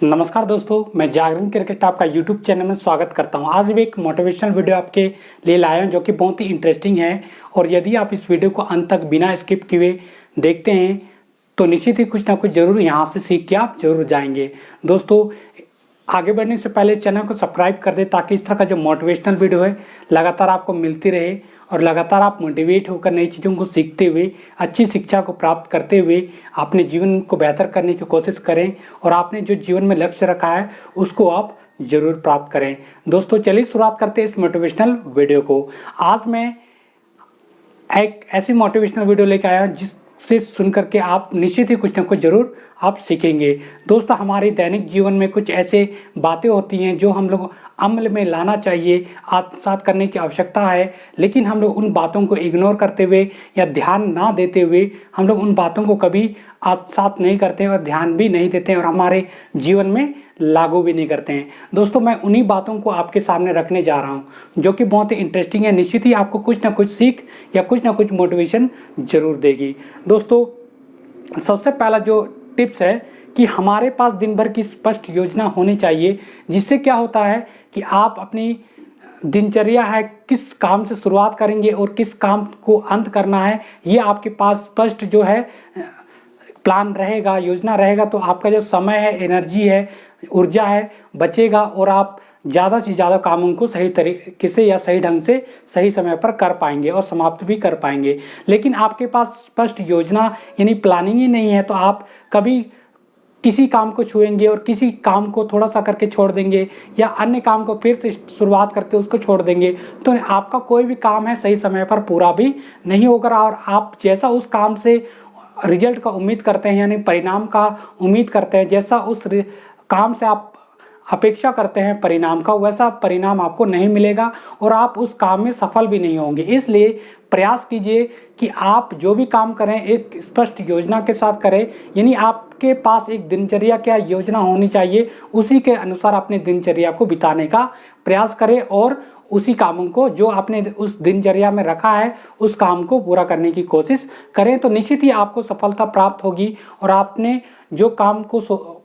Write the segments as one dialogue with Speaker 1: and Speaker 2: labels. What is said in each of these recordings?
Speaker 1: नमस्कार दोस्तों, मैं जागरण क्रिकेट आपका यूट्यूब चैनल में स्वागत करता हूं। आज भी एक मोटिवेशनल वीडियो आपके लिए लाया हूं जो कि बहुत ही इंटरेस्टिंग है। और यदि आप इस वीडियो को अंत तक बिना स्किप किए देखते हैं तो निश्चित ही कुछ ना कुछ जरूर यहां से सीख के आप जरूर जाएंगे। दोस्तों, आगे बढ़ने से पहले चैनल को सब्सक्राइब कर दें ताकि इस तरह का जो मोटिवेशनल वीडियो है लगातार आपको मिलती रहे और लगातार आप मोटिवेट होकर नई चीज़ों को सीखते हुए, अच्छी शिक्षा को प्राप्त करते हुए अपने जीवन को बेहतर करने की कोशिश करें और आपने जो जीवन में लक्ष्य रखा है उसको आप जरूर प्राप्त करें। दोस्तों, चलिए शुरुआत करते हैं इस मोटिवेशनल वीडियो को। आज मैं एक ऐसी मोटिवेशनल वीडियो लेकर आया हूँ जिससे सुन करके आप निश्चित ही कुछ ना कुछ जरूर आप सीखेंगे। दोस्तों, हमारे दैनिक जीवन में कुछ ऐसे बातें होती हैं जो हम लोग अमल में लाना चाहिए, आत्मसात करने की आवश्यकता है, लेकिन हम लोग उन बातों को इग्नोर करते हुए या ध्यान ना देते हुए हम लोग उन बातों को कभी आत्मसात नहीं करते हैं और ध्यान भी नहीं देते हैं और हमारे जीवन में लागू भी नहीं करते हैं। दोस्तों, मैं उन्हीं बातों को आपके सामने रखने जा रहा हूँ जो कि बहुत ही इंटरेस्टिंग है। निश्चित ही आपको कुछ ना कुछ सीख या कुछ ना कुछ मोटिवेशन जरूर देगी। दोस्तों, सबसे पहला जो टिप्स है कि हमारे पास दिन भर की स्पष्ट योजना होनी चाहिए, जिससे क्या होता है कि आप अपनी दिनचर्या है किस काम से शुरुआत करेंगे और किस काम को अंत करना है, ये आपके पास स्पष्ट जो है प्लान रहेगा, योजना रहेगा, तो आपका जो समय है, एनर्जी है, ऊर्जा है बचेगा और आप ज़्यादा से ज़्यादा कामों को सही तरीके से या सही ढंग से सही समय पर कर पाएंगे और समाप्त भी कर पाएंगे। लेकिन आपके पास स्पष्ट योजना यानी प्लानिंग ही नहीं है तो आप कभी किसी काम को छुएंगे और किसी काम को थोड़ा सा करके छोड़ देंगे या अन्य काम को फिर से शुरुआत करके उसको छोड़ देंगे, तो आपका कोई भी काम है सही समय पर पूरा भी नहीं होगा और आप जैसा उस काम से रिजल्ट का उम्मीद करते हैं यानी परिणाम का उम्मीद करते हैं, जैसा उस काम से आप अपेक्षा करते हैं परिणाम का, वैसा परिणाम आपको नहीं मिलेगा और आप उस काम में सफल भी नहीं होंगे। इसलिए प्रयास कीजिए कि आप जो भी काम करें एक स्पष्ट योजना के साथ करें, यानी आपके पास एक दिनचर्या क्या योजना होनी चाहिए, उसी के अनुसार अपने दिनचर्या को बिताने का प्रयास करें और उसी कामों को जो आपने उस दिनचर्या में रखा है उस काम को पूरा करने की कोशिश करें, तो निश्चित ही आपको सफलता प्राप्त होगी और आपने जो काम को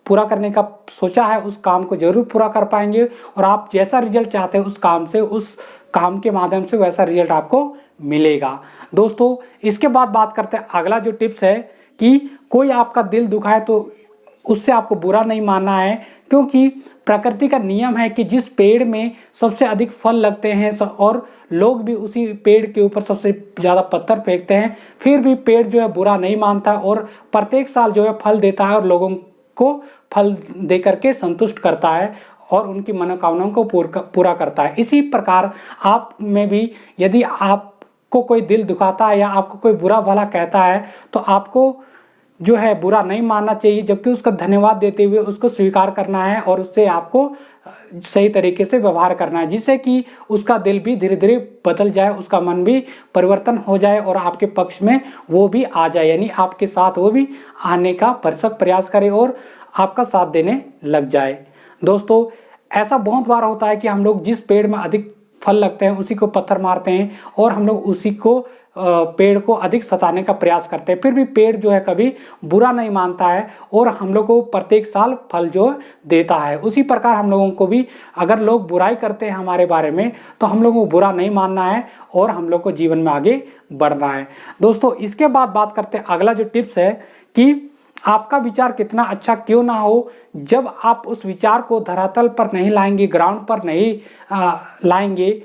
Speaker 1: पूरा करने का सोचा है उस काम को जरूर पूरा कर पाएंगे और आप जैसा रिजल्ट चाहते हैं उस काम से, उस काम के माध्यम से वैसा रिजल्ट आपको मिलेगा। दोस्तों, इसके बाद बात करते हैं अगला जो टिप्स है कि कोई आपका दिल दुखाए तो उससे आपको बुरा नहीं मानना है, क्योंकि प्रकृति का नियम है कि जिस पेड़ में सबसे अधिक फल लगते हैं और लोग भी उसी पेड़ के ऊपर सबसे ज़्यादा पत्थर फेंकते हैं, फिर भी पेड़ जो है बुरा नहीं मानता और प्रत्येक साल जो है फल देता है और लोगों को फल दे करके संतुष्ट करता है और उनकी मनोकामनाओं को पूरा करता है। इसी प्रकार आप में भी यदि आपको कोई दिल दुखाता है या आपको कोई बुरा भला कहता है तो आपको जो है बुरा नहीं मानना चाहिए, जबकि उसका धन्यवाद देते हुए उसको स्वीकार करना है और उससे आपको सही तरीके से व्यवहार करना है, जिससे कि उसका दिल भी धीरे धीरे बदल जाए, उसका मन भी परिवर्तन हो जाए और आपके पक्ष में वो भी आ जाए, यानी आपके साथ वो भी आने का भरसक प्रयास करे और आपका साथ देने लग जाए। दोस्तों, ऐसा बहुत बार होता है कि हम लोग जिस पेड़ में अधिक फल लगते हैं उसी को पत्थर मारते हैं और हम लोग उसी को पेड़ को अधिक सताने का प्रयास करते हैं, फिर भी पेड़ जो है कभी बुरा नहीं मानता है और हम लोग को प्रत्येक साल फल जो देता है। उसी प्रकार हम लोगों को भी अगर लोग बुराई करते हैं हमारे बारे में तो हम लोगों को बुरा नहीं मानना है और हम लोग को जीवन में आगे बढ़ना है। दोस्तों, इसके बाद बात करते हैं अगला जो टिप्स है कि आपका विचार कितना अच्छा क्यों ना हो, जब आप उस विचार को धरातल पर नहीं लाएंगे, ग्राउंड पर नहीं लाएंगे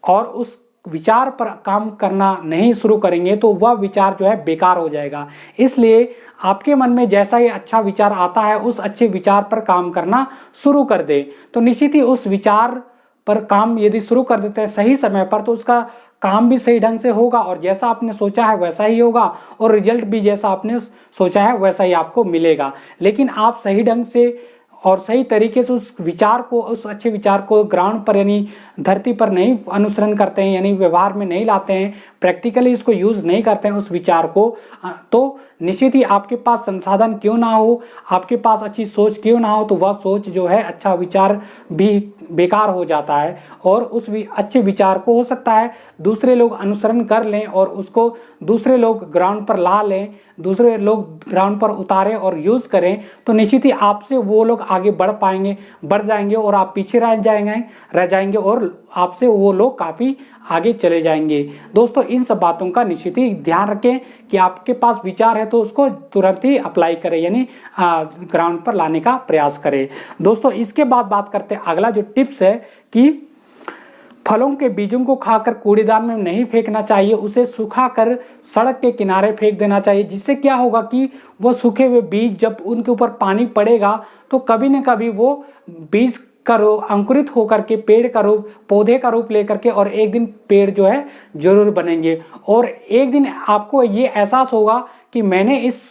Speaker 1: और उस विचार पर काम करना नहीं शुरू करेंगे तो वह विचार जो है बेकार हो जाएगा। इसलिए आपके मन में जैसा ही अच्छा विचार आता है उस अच्छे विचार पर काम करना शुरू कर दे, तो निश्चित ही उस विचार पर काम यदि शुरू कर देते हैं सही समय पर तो उसका काम भी सही ढंग से होगा और जैसा आपने सोचा है वैसा ही होगा और रिजल्ट भी जैसा आपने सोचा है वैसा ही आपको मिलेगा। लेकिन आप सही ढंग से और सही तरीके से उस विचार को, उस अच्छे विचार को ग्राउंड पर यानी धरती पर नहीं अनुसरण करते हैं, यानी व्यवहार में नहीं लाते हैं, प्रैक्टिकली इसको यूज़ नहीं करते हैं उस विचार को, तो निश्चित ही आपके पास संसाधन क्यों ना हो, आपके पास अच्छी सोच क्यों ना हो, तो वह सोच जो है, अच्छा विचार भी बेकार हो जाता है। और उस अच्छे विचार को हो सकता है दूसरे लोग अनुसरण कर लें और उसको दूसरे लोग ग्राउंड पर ला लें, दूसरे लोग ग्राउंड पर उतारें और यूज़ करें, तो निश्चित ही आपसे वो लोग आगे बढ़ जाएंगे और आप पीछे रह जाएंगे और आपसे वो लोग काफ़ी आगे चले जाएंगे। दोस्तों, इन सब बातों का निश्चित ही ध्यान रखें कि आपके पास विचार है तो उसको तुरंत ही अप्लाई करें, यानी ग्राउंड पर लाने का प्रयास करें। दोस्तों, इसके बाद बात करते हैं अगला जो टिप्स है कि फलों के बीजों को खाकर कूड़ेदान में नहीं फेंकना चाहिए, उसे सुखाकर सड़क के किनारे फेंक देना चाहिए। जिससे क्या होगा कि वो सूखे हुए बीज जब उनके ऊपर पानी पड़ेगा तो कभी न कभी वो बीज का रूप अंकुरित होकर के पेड़ का रूप, पौधे का रूप लेकर के, और एक दिन पेड़ जो है जरूर बनेंगे। और एक दिन आपको ये एहसास होगा कि मैंने इस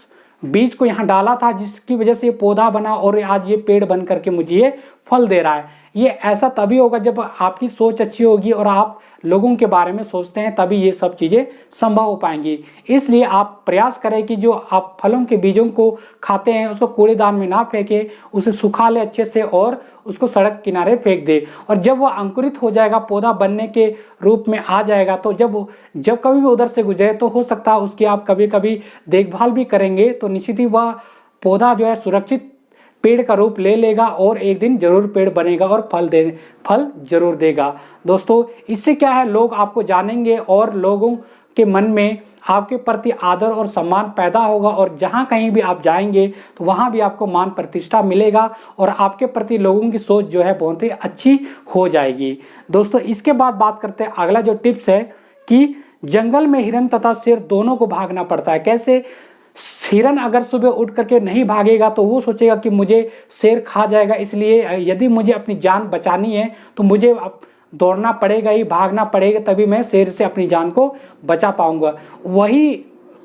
Speaker 1: बीज को यहाँ डाला था जिसकी वजह से ये पौधा बना और आज ये पेड़ बन करके मुझे ये फल दे रहा है। ये ऐसा तभी होगा जब आपकी सोच अच्छी होगी और आप लोगों के बारे में सोचते हैं, तभी ये सब चीज़ें संभव हो पाएंगी। इसलिए आप प्रयास करें कि जो आप फलों के बीजों को खाते हैं उसको कूड़ेदान में ना फेंके, उसे सुखा ले अच्छे से और उसको सड़क किनारे फेंक दे। और जब वह अंकुरित हो जाएगा, पौधा बनने के रूप में आ जाएगा, तो जब कभी भी उधर से गुजरे तो हो सकता है उसकी आप कभी कभी देखभाल भी करेंगे तो निश्चित ही वह पौधा जो है सुरक्षित पेड़ का रूप ले लेगा और एक दिन जरूर पेड़ बनेगा और फल जरूर देगा। दोस्तों, इससे क्या है, लोग आपको जानेंगे और लोगों के मन में आपके प्रति आदर और सम्मान पैदा होगा और जहाँ कहीं भी आप जाएंगे तो वहाँ भी आपको मान प्रतिष्ठा मिलेगा और आपके प्रति लोगों की सोच जो है बहुत ही अच्छी हो जाएगी। दोस्तों, इसके बाद बात करते हैं अगला जो टिप्स है कि जंगल में हिरन तथा शेर दोनों को भागना पड़ता है। कैसे? हिरन अगर सुबह उठ करके नहीं भागेगा तो वो सोचेगा कि मुझे शेर खा जाएगा, इसलिए यदि मुझे अपनी जान बचानी है तो मुझे दौड़ना पड़ेगा ही, भागना पड़ेगा, तभी मैं शेर से अपनी जान को बचा पाऊंगा। वही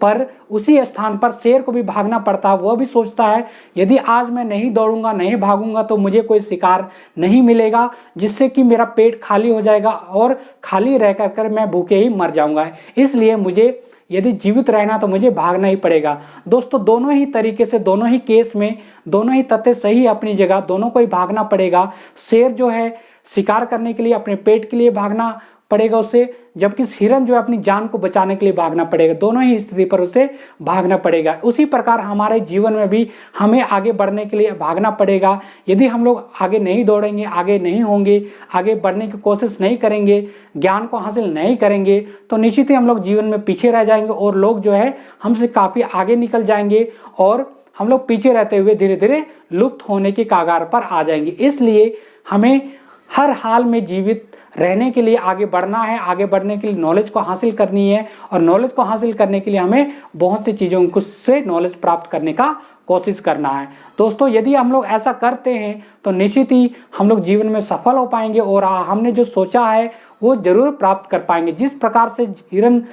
Speaker 1: पर उसी स्थान पर शेर को भी भागना पड़ता है। वह भी सोचता है यदि आज मैं नहीं दौड़ूंगा, नहीं भागूंगा तो मुझे कोई शिकार नहीं मिलेगा, जिससे कि मेरा पेट खाली हो जाएगा और खाली रह कर मैं भूखे ही मर जाऊंगा। इसलिए मुझे यदि जीवित रहना तो मुझे भागना ही पड़ेगा। दोस्तों, दोनों ही तरीके से, दोनों ही केस में दोनों ही तथ्य सही अपनी जगह, दोनों को ही भागना पड़ेगा। शेर जो है शिकार करने के लिए अपने पेट के लिए भागना पड़ेगा उसे, जबकि हिरन जो है अपनी जान को बचाने के लिए भागना पड़ेगा। दोनों ही स्थिति पर उसे भागना पड़ेगा। उसी प्रकार हमारे जीवन में भी हमें आगे बढ़ने के लिए भागना पड़ेगा। यदि हम लोग आगे नहीं दौड़ेंगे, आगे नहीं होंगे, आगे बढ़ने की कोशिश नहीं करेंगे, ज्ञान को हासिल नहीं करेंगे, तो निश्चित ही हम लोग जीवन में पीछे रह जाएंगे और लोग जो है हमसे काफ़ी आगे निकल जाएंगे और हम लोग पीछे रहते हुए धीरे धीरे लुप्त होने के कगार पर आ जाएंगे। इसलिए हमें हर हाल में जीवित रहने के लिए आगे बढ़ना है, आगे बढ़ने के लिए नॉलेज को हासिल करनी है और नॉलेज को हासिल करने के लिए हमें बहुत सी चीज़ों से नॉलेज प्राप्त करने का कोशिश करना है। दोस्तों, यदि हम लोग ऐसा करते हैं तो निश्चित ही हम लोग जीवन में सफल हो पाएंगे और हमने जो सोचा है वो जरूर प्राप्त कर पाएंगे। जिस प्रकार से हिरन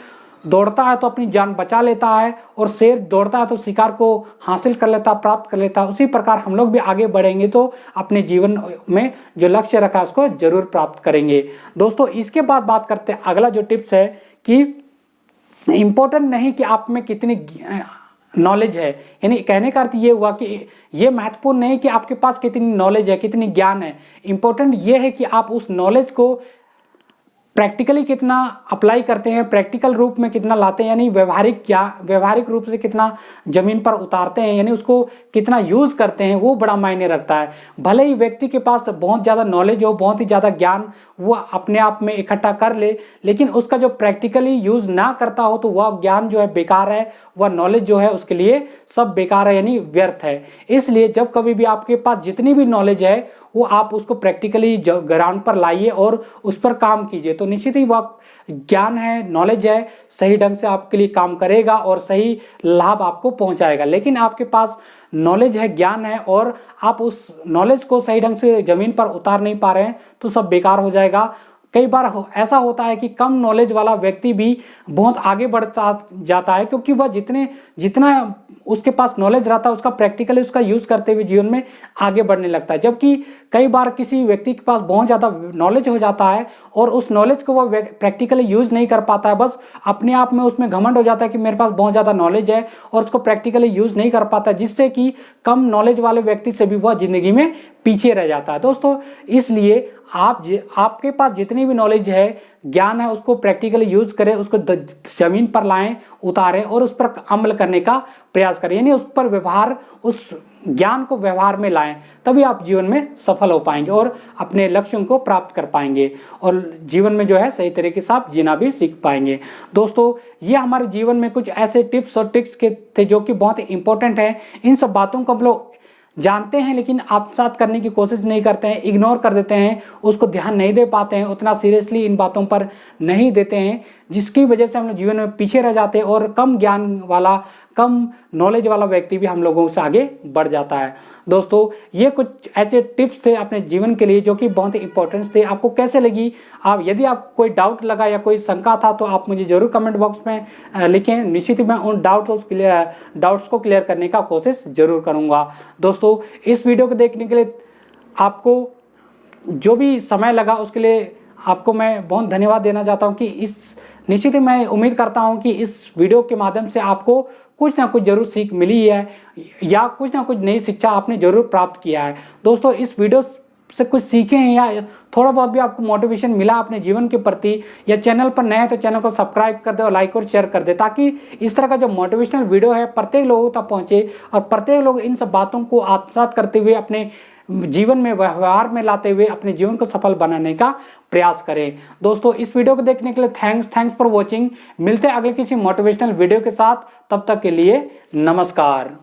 Speaker 1: दौड़ता है तो अपनी जान बचा लेता है और शेर दौड़ता है तो शिकार को हासिल कर लेता, प्राप्त कर लेता है, उसी प्रकार हम लोग भी आगे बढ़ेंगे तो अपने जीवन में जो लक्ष्य रखा है उसको जरूर प्राप्त करेंगे। दोस्तों, इसके बाद बात करते हैं अगला जो टिप्स है कि इम्पोर्टेंट नहीं कि आप में कितनी नॉलेज है, यानी कहने का अर्थ ये हुआ कि ये महत्वपूर्ण नहीं कि आपके पास कितनी नॉलेज है, कितनी ज्ञान है। इम्पोर्टेंट ये है कि आप उस नॉलेज को प्रैक्टिकली कितना अप्लाई करते हैं, प्रैक्टिकल रूप में कितना लाते हैं, यानी व्यवहारिक रूप से कितना जमीन पर उतारते हैं, यानी उसको कितना यूज़ करते हैं, वो बड़ा मायने रखता है। भले ही व्यक्ति के पास बहुत ज़्यादा नॉलेज हो, बहुत ही ज़्यादा ज्ञान वो अपने आप में इकट्ठा कर ले, लेकिन उसका जो प्रैक्टिकली यूज़ ना करता हो तो वह ज्ञान जो है बेकार है, वह नॉलेज जो है उसके लिए सब बेकार है, यानी व्यर्थ है। इसलिए जब कभी भी आपके पास जितनी भी नॉलेज है वो आप उसको प्रैक्टिकली ग्राउंड पर लाइए और उस पर काम कीजिए, तो निश्चित ही वह ज्ञान है, नॉलेज है, सही ढंग से आपके लिए काम करेगा और सही लाभ आपको पहुंचाएगा। लेकिन आपके पास नॉलेज है, ज्ञान है और आप उस नॉलेज को सही ढंग से ज़मीन पर उतार नहीं पा रहे हैं तो सब बेकार हो जाएगा। कई बार ऐसा होता है कि कम नॉलेज वाला व्यक्ति भी बहुत आगे बढ़ता जाता है, क्योंकि वह जितना उसके पास नॉलेज रहता है उसका प्रैक्टिकली उसका यूज करते हुए जीवन में आगे बढ़ने लगता है। जबकि कई बार किसी व्यक्ति के पास बहुत ज़्यादा नॉलेज हो जाता है और उस नॉलेज को वह प्रैक्टिकली यूज नहीं कर पाता है, बस अपने आप में उसमें घमंड हो जाता है कि मेरे पास बहुत ज़्यादा नॉलेज है और उसको प्रैक्टिकली यूज नहीं कर पाता, जिससे कि कम नॉलेज वाले व्यक्ति से भी वह जिंदगी में पीछे रह जाता है। दोस्तों, इसलिए आपके पास जितनी भी नॉलेज है, ज्ञान है, उसको प्रैक्टिकली यूज करें, उसको जमीन पर लाएं, उतारें और उस पर अमल करने का प्रयास करें, यानी उस पर व्यवहार, उस ज्ञान को व्यवहार में लाएं, तभी आप जीवन में सफल हो पाएंगे और अपने लक्ष्यों को प्राप्त कर पाएंगे और जीवन में जो है सही तरीके से आप जीना भी सीख पाएंगे। दोस्तों, ये हमारे जीवन में कुछ ऐसे टिप्स और ट्रिक्स के थे जो कि बहुत ही इंपॉर्टेंट है। इन सब बातों को हम लोग जानते हैं लेकिन आत्मसात करने की कोशिश नहीं करते हैं, इग्नोर कर देते हैं, उसको ध्यान नहीं दे पाते हैं, उतना सीरियसली इन बातों पर नहीं देते हैं, जिसकी वजह से हम लोग जीवन में पीछे रह जाते हैं और कम ज्ञान वाला, कम नॉलेज वाला व्यक्ति भी हम लोगों से आगे बढ़ जाता है। दोस्तों, ये कुछ ऐसे टिप्स थे अपने जीवन के लिए जो कि बहुत ही इंपॉर्टेंट थे। आपको कैसे लगी? यदि आप कोई डाउट लगा या कोई शंका था तो आप मुझे जरूर कमेंट बॉक्स में लिखें। निश्चित ही मैं उन डाउट्स को क्लियर करने का कोशिश जरूर करूँगा। दोस्तों, इस वीडियो को देखने के लिए आपको जो भी समय लगा उसके लिए आपको मैं बहुत धन्यवाद देना चाहता हूं कि निश्चित ही मैं उम्मीद करता हूं कि इस वीडियो के माध्यम से आपको कुछ ना कुछ जरूर सीख मिली है या कुछ ना कुछ नई शिक्षा आपने जरूर प्राप्त किया है। दोस्तों, इस वीडियो से कुछ सीखे हैं या थोड़ा बहुत भी आपको मोटिवेशन मिला अपने जीवन के प्रति, या चैनल पर नए हैं तो चैनल को सब्सक्राइब कर दे और लाइक और शेयर कर दे, ताकि इस तरह का जो मोटिवेशनल वीडियो है प्रत्येक लोगों तक पहुंचे और प्रत्येक लोग इन सब बातों को आत्मसात करते हुए अपने जीवन में, व्यवहार में लाते हुए अपने जीवन को सफल बनाने का प्रयास करें। दोस्तों, इस वीडियो को देखने के लिए थैंक्स फॉर वॉचिंग। मिलते हैं अगले किसी मोटिवेशनल वीडियो के साथ, तब तक के लिए नमस्कार।